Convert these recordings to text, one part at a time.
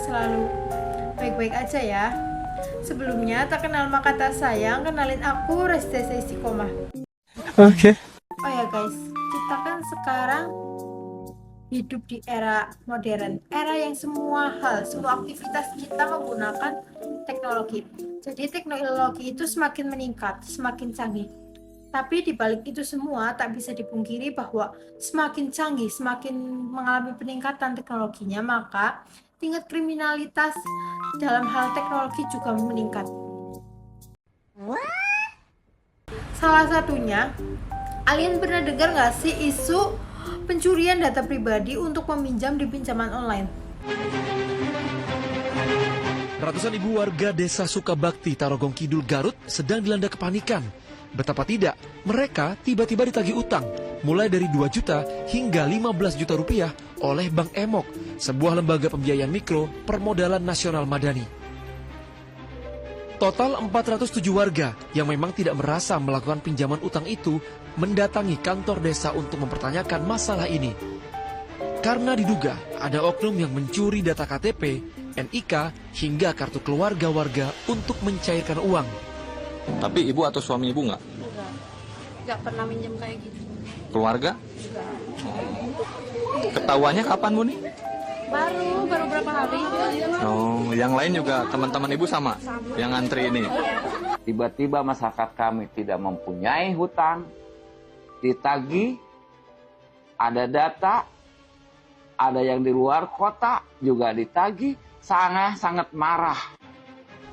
selalu baik-baik aja ya. Sebelumnya, tak kenal maka tak sayang, kenalin aku Restesa Istiqomah. Oke. Oh ya guys, kita kan sekarang hidup di era modern, era yang semua hal, semua aktivitas kita menggunakan teknologi. Jadi teknologi itu semakin meningkat, semakin canggih. Tapi di balik itu semua tak bisa dipungkiri bahwa semakin canggih, semakin mengalami peningkatan teknologinya, maka tingkat kriminalitas dalam hal teknologi juga meningkat. Salah satunya, kalian pernah dengar nggak sih isu pencurian data pribadi untuk meminjam di pinjaman online? Ratusan ibu warga desa Sukabakti, Tarogong Kidul, Garut sedang dilanda kepanikan. Betapa tidak, mereka tiba-tiba ditagih utang, mulai dari 2 juta hingga 15 juta rupiah oleh Bank Emok, sebuah lembaga pembiayaan mikro permodalan nasional madani. Total 407 warga yang memang tidak merasa melakukan pinjaman utang itu mendatangi kantor desa untuk mempertanyakan masalah ini. Karena diduga ada oknum yang mencuri data KTP, NIK, hingga kartu keluarga warga untuk mencairkan uang. Tapi ibu atau suami ibu nggak? Nggak pernah minjem kayak gitu. Keluarga? Enggak. Ketahuannya kapan bu nih? Baru berapa hari. Oh, yang lain juga teman-teman ibu sama? Yang ngantri ini? Tiba-tiba masyarakat kami tidak mempunyai hutang, ditagih, ada data, ada yang di luar kota juga ditagih, sangat marah.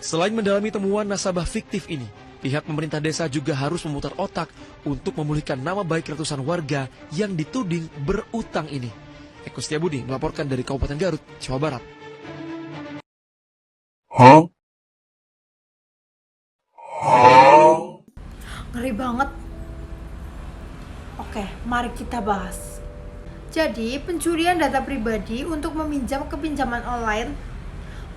Selain mendalami temuan nasabah fiktif ini, pihak pemerintah desa juga harus memutar otak untuk memulihkan nama baik ratusan warga yang dituding berutang ini. Eko Setiabudi melaporkan dari Kabupaten Garut, Jawa Barat. Ngeri banget. Oke, mari kita bahas. Jadi, pencurian data pribadi untuk meminjam ke pinjaman online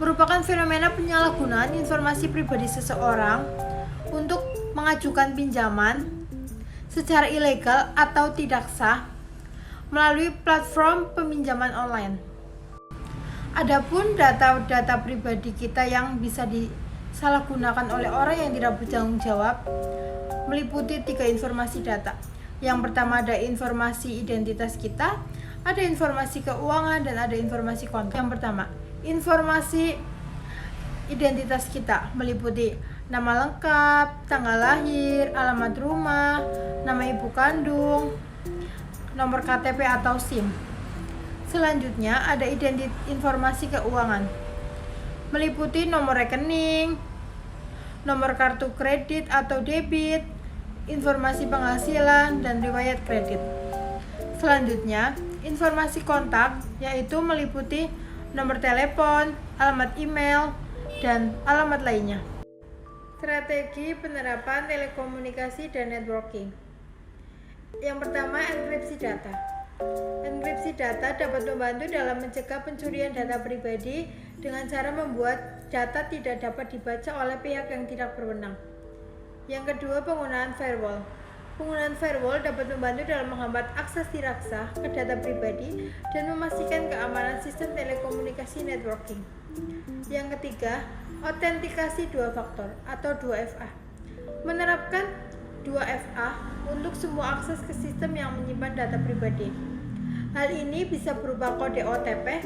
merupakan fenomena penyalahgunaan informasi pribadi seseorang untuk mengajukan pinjaman secara ilegal atau tidak sah melalui platform peminjaman online. Adapun data-data pribadi kita yang bisa disalahgunakan oleh orang yang tidak bertanggung jawab meliputi 3 informasi data. Yang pertama ada informasi identitas kita, ada informasi keuangan, dan ada informasi kontak. Yang pertama, informasi identitas kita meliputi nama lengkap, tanggal lahir, alamat rumah, nama ibu kandung, nomor KTP atau SIM. Selanjutnya ada informasi keuangan, meliputi nomor rekening, nomor kartu kredit atau debit, informasi penghasilan, dan riwayat kredit. Selanjutnya, informasi kontak, yaitu meliputi nomor telepon, alamat email, dan alamat lainnya. Strategi penerapan telekomunikasi dan networking. Yang pertama, enkripsi data. Enkripsi data dapat membantu dalam mencegah pencurian data pribadi dengan cara membuat data tidak dapat dibaca oleh pihak yang tidak berwenang. Yang kedua, penggunaan firewall. Penggunaan firewall dapat membantu dalam menghambat akses tidak sah ke data pribadi dan memastikan keamanan sistem telekomunikasi networking. Yang ketiga, autentikasi 2 faktor atau 2FA. Menerapkan 2FA untuk semua akses ke sistem yang menyimpan data pribadi. Hal ini bisa berupa kode OTP,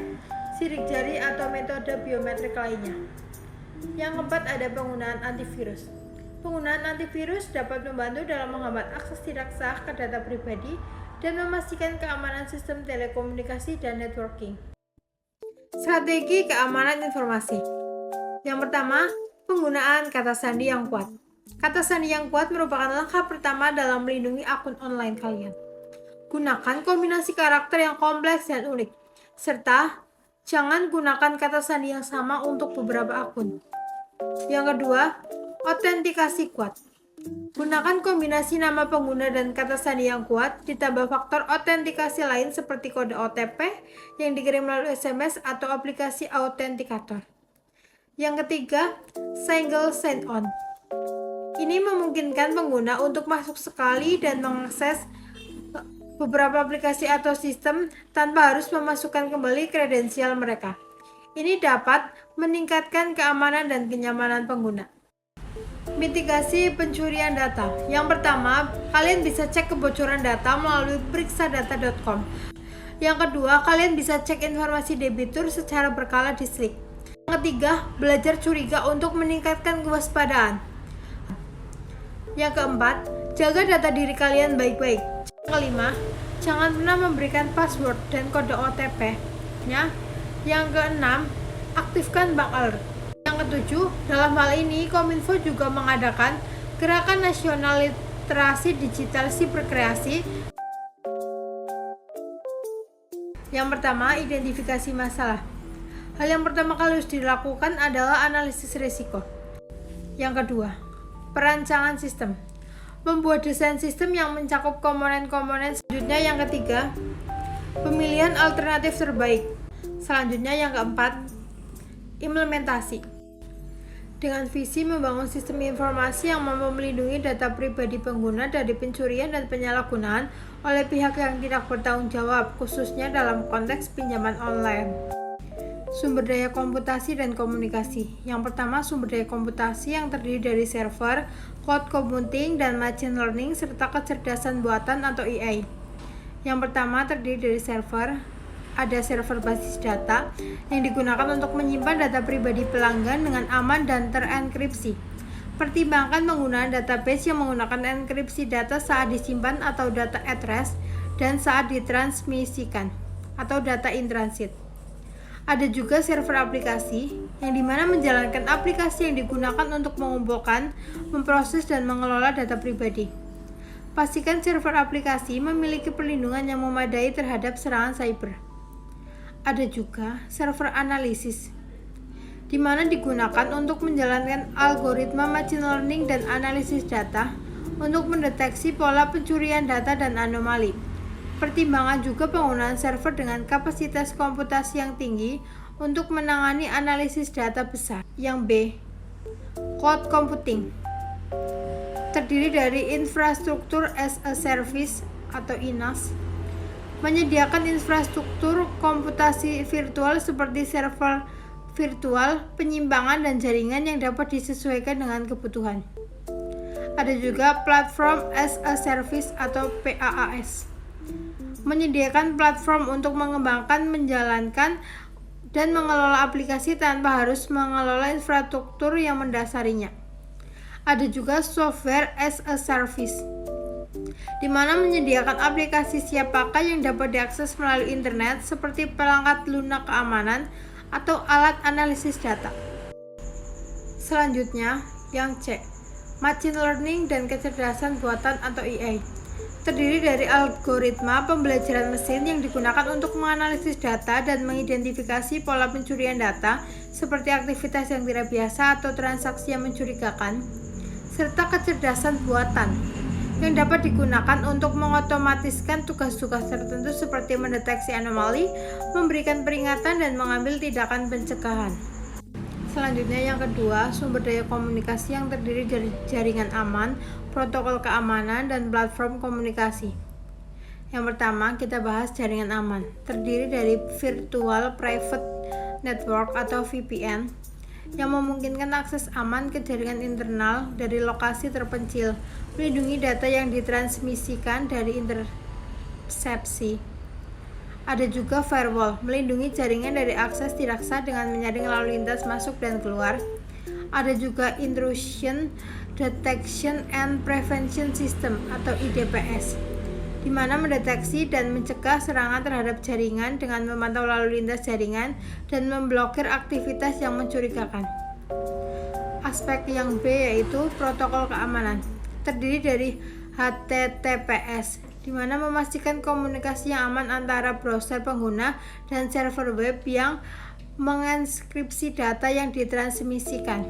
sidik jari, atau metode biometrik lainnya. Yang keempat, ada penggunaan antivirus. Penggunaan antivirus dapat membantu dalam menghambat akses tidak sah ke data pribadi dan memastikan keamanan sistem telekomunikasi dan networking. Strategi keamanan informasi. Yang pertama, penggunaan kata sandi yang kuat. Kata sandi yang kuat merupakan langkah pertama dalam melindungi akun online kalian. Gunakan kombinasi karakter yang kompleks dan unik, serta jangan gunakan kata sandi yang sama untuk beberapa akun. Yang kedua, autentikasi kuat. Gunakan kombinasi nama pengguna dan kata sandi yang kuat, ditambah faktor autentikasi lain seperti kode OTP yang dikirim melalui SMS atau aplikasi autentikator. Yang ketiga, single sign-on. Ini memungkinkan pengguna untuk masuk sekali dan mengakses beberapa aplikasi atau sistem tanpa harus memasukkan kembali kredensial mereka. Ini dapat meningkatkan keamanan dan kenyamanan pengguna. Mitigasi pencurian data. Yang pertama, kalian bisa cek kebocoran data melalui periksadata.com. Yang kedua, kalian bisa cek informasi debitur secara berkala di Slick. Yang ketiga, belajar curiga untuk meningkatkan kewaspadaan. Yang keempat, jaga data diri kalian baik-baik. Yang kelima, jangan pernah memberikan password dan kode OTP-nya. Yang keenam, aktifkan bug alert. Yang ketujuh, dalam hal ini Kominfo juga mengadakan Gerakan Nasional Literasi Digital Siberkreasi. Yang pertama, identifikasi masalah. Hal yang pertama kali harus dilakukan adalah analisis risiko. Yang kedua, perancangan sistem. Membuat desain sistem yang mencakup komponen-komponen. Selanjutnya yang ketiga, pemilihan alternatif terbaik. Selanjutnya yang keempat, implementasi. Dengan visi membangun sistem informasi yang mampu melindungi data pribadi pengguna dari pencurian dan penyalahgunaan oleh pihak yang tidak bertanggung jawab, khususnya dalam konteks pinjaman online. Sumber daya komputasi dan komunikasi. Yang pertama, sumber daya komputasi yang terdiri dari server, cloud computing, dan machine learning, serta kecerdasan buatan atau AI. Yang pertama terdiri dari server. Ada server basis data yang digunakan untuk menyimpan data pribadi pelanggan dengan aman dan terenkripsi. Pertimbangkan penggunaan database yang menggunakan enkripsi data saat disimpan atau data at rest dan saat ditransmisikan atau data in transit. Ada juga server aplikasi yang dimana menjalankan aplikasi yang digunakan untuk mengumpulkan, memproses, dan mengelola data pribadi. Pastikan server aplikasi memiliki perlindungan yang memadai terhadap serangan cyber. Ada juga server analisis, di mana digunakan untuk menjalankan algoritma machine learning dan analisis data untuk mendeteksi pola pencurian data dan anomali. Pertimbangan juga penggunaan server dengan kapasitas komputasi yang tinggi untuk menangani analisis data besar. Yang B, cloud computing. Terdiri dari infrastruktur as a service atau IaaS, menyediakan infrastruktur komputasi virtual seperti server virtual, penyimpangan, dan jaringan yang dapat disesuaikan dengan kebutuhan. Ada juga platform as a service atau PaaS, menyediakan platform untuk mengembangkan, menjalankan, dan mengelola aplikasi tanpa harus mengelola infrastruktur yang mendasarinya. Ada juga software as a service, di mana menyediakan aplikasi siap pakai yang dapat diakses melalui internet seperti perangkat lunak keamanan atau alat analisis data. Selanjutnya, yang C, machine learning dan kecerdasan buatan atau AI. Terdiri dari algoritma pembelajaran mesin yang digunakan untuk menganalisis data dan mengidentifikasi pola pencurian data seperti aktivitas yang tidak biasa atau transaksi yang mencurigakan, serta kecerdasan buatan yang dapat digunakan untuk mengotomatiskan tugas-tugas tertentu seperti mendeteksi anomali, memberikan peringatan, dan mengambil tindakan pencegahan. Selanjutnya yang kedua, sumber daya komunikasi yang terdiri dari jaringan aman, protokol keamanan, dan platform komunikasi. Yang pertama, kita bahas jaringan aman. Terdiri dari Virtual Private Network atau VPN yang memungkinkan akses aman ke jaringan internal dari lokasi terpencil, melindungi data yang ditransmisikan dari intersepsi. Ada juga firewall, melindungi jaringan dari akses tidak sah dengan menyaring lalu lintas masuk dan keluar. Ada juga Intrusion Detection and Prevention System atau IDPS, di mana mendeteksi dan mencegah serangan terhadap jaringan dengan memantau lalu lintas jaringan dan memblokir aktivitas yang mencurigakan. Aspek yang B yaitu protokol keamanan. Terdiri dari HTTPS, di mana memastikan komunikasi yang aman antara browser pengguna dan server web yang menginskripsi data yang ditransmisikan.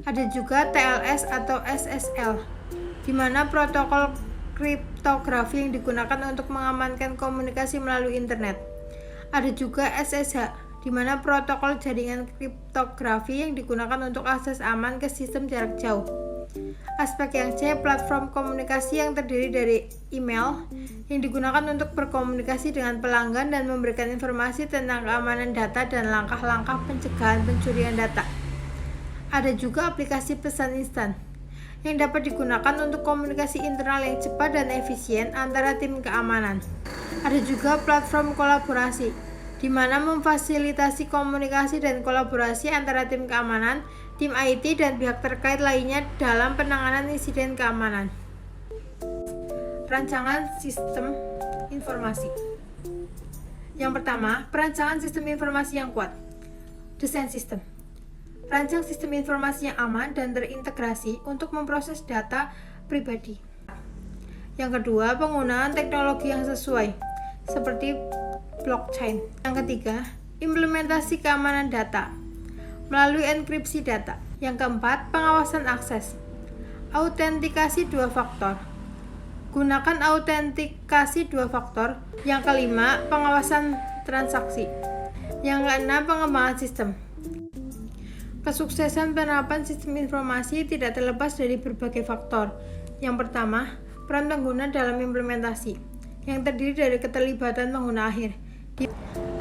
Ada juga TLS atau SSL, di mana protokol kriptografi yang digunakan untuk mengamankan komunikasi melalui internet. Ada juga SSH, di mana protokol jaringan kriptografi yang digunakan untuk akses aman ke sistem jarak jauh. Aspek yang C, platform komunikasi yang terdiri dari email yang digunakan untuk berkomunikasi dengan pelanggan dan memberikan informasi tentang keamanan data dan langkah-langkah pencegahan pencurian data. Ada juga aplikasi pesan instan yang dapat digunakan untuk komunikasi internal yang cepat dan efisien antara tim keamanan. Ada juga platform kolaborasi, di mana memfasilitasi komunikasi dan kolaborasi antara tim keamanan, tim IT, dan pihak terkait lainnya dalam penanganan insiden keamanan. Rancangan sistem informasi. Yang pertama, perancangan sistem informasi yang kuat. Desain sistem. Rancang sistem informasi yang aman dan terintegrasi untuk memproses data pribadi. Yang kedua, penggunaan teknologi yang sesuai, seperti blockchain. Yang ketiga, implementasi keamanan data melalui enkripsi data. Yang keempat, pengawasan akses. Autentikasi 2 faktor. Gunakan autentikasi 2 faktor. Yang kelima, pengawasan transaksi. Yang keenam, pengembangan sistem. Kesuksesan penerapan sistem informasi tidak terlepas dari berbagai faktor. Yang pertama, peran pengguna dalam implementasi, yang terdiri dari keterlibatan pengguna akhir.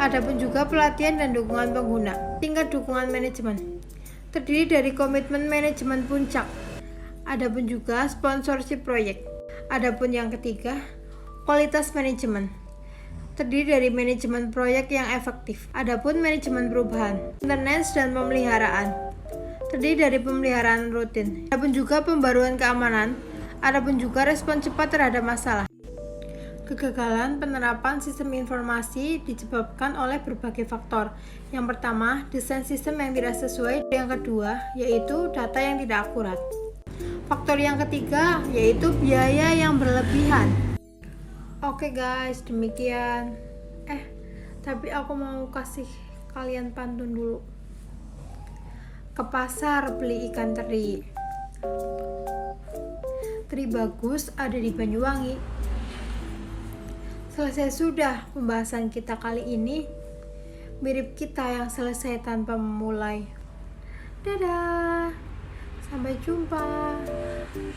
Adapun juga pelatihan dan dukungan pengguna. Tingkat dukungan manajemen terdiri dari komitmen manajemen puncak. Adapun juga sponsorship proyek. Adapun yang ketiga, kualitas manajemen terdiri dari manajemen proyek yang efektif. Adapun manajemen perubahan, maintenance dan pemeliharaan terdiri dari pemeliharaan rutin. Adapun juga pembaruan keamanan. Adapun juga respon cepat terhadap masalah. Kegagalan penerapan sistem informasi disebabkan oleh berbagai faktor. Yang pertama, desain sistem yang tidak sesuai. Yang kedua, yaitu data yang tidak akurat. Faktor yang ketiga, yaitu biaya yang berlebihan. Oke guys, demikian. Tapi aku mau kasih kalian pantun dulu. Ke pasar beli ikan teri. Teri bagus ada di Banyuwangi. Selesai sudah pembahasan kita kali ini. Mirip kita yang selesai tanpa memulai. Dadah. Sampai jumpa.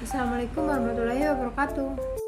Assalamualaikum warahmatullahi wabarakatuh.